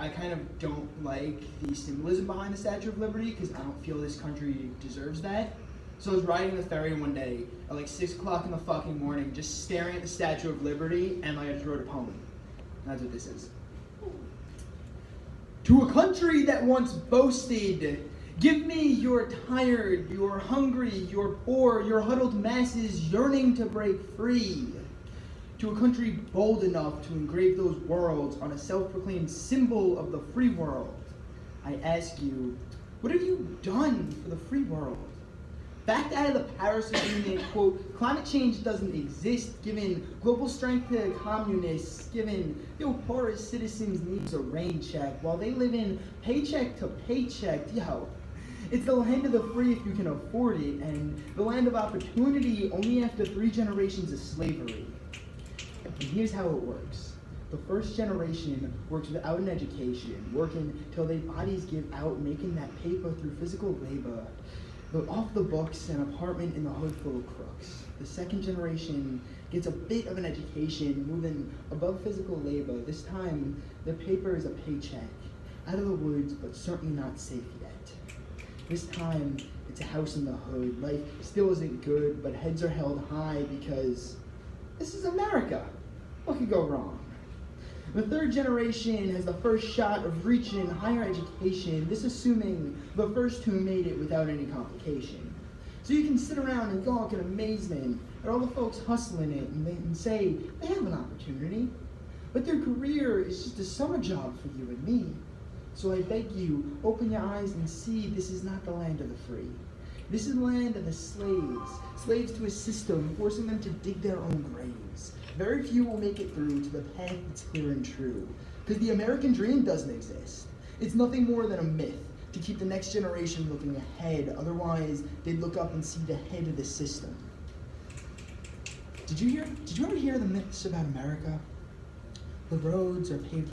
I kind of don't like the symbolism behind the Statue of Liberty because I don't feel this country deserves that. So I was riding the ferry one day at like 6 o'clock in the fucking morning, just staring at the Statue of Liberty, and I just wrote a poem. That's what this is. To a country that once boasted, give me your tired, your hungry, your poor, your huddled masses yearning to break free. To a country bold enough to engrave those worlds on a self-proclaimed symbol of the free world. I ask you, what have you done for the free world? Backed out of the Paris Agreement, quote, climate change doesn't exist, given global strength to communists, given poorest citizens needs a rain check, while they live in paycheck to paycheck, It's the land of the free if you can afford it, and the land of opportunity only after 3 generations of slavery. And here's how it works. The first generation works without an education, working till their bodies give out, making that paper through physical labor. But off the books, an apartment in the hood full of crooks. The second generation gets a bit of an education, moving above physical labor. This time, the paper is a paycheck. Out of the woods, but certainly not safe yet. This time, it's a house in the hood. Life still isn't good, but heads are held high because this is America. What could go wrong? The third generation has the first shot of reaching higher education, this assuming the first two made it without any complication. So you can sit around and gawk in amazement at all the folks hustling it and say they have an opportunity, but their career is just a summer job for you and me. So I beg you, open your eyes and see this is not the land of the free. This is the land of the slaves to a system forcing them to dig their own graves. Very few will make it through to the path that's clear and true, because the American dream doesn't exist. It's nothing more than a myth to keep the next generation looking ahead, otherwise they'd look up and see the head of the system. Did you ever hear the myths about America? The roads are paved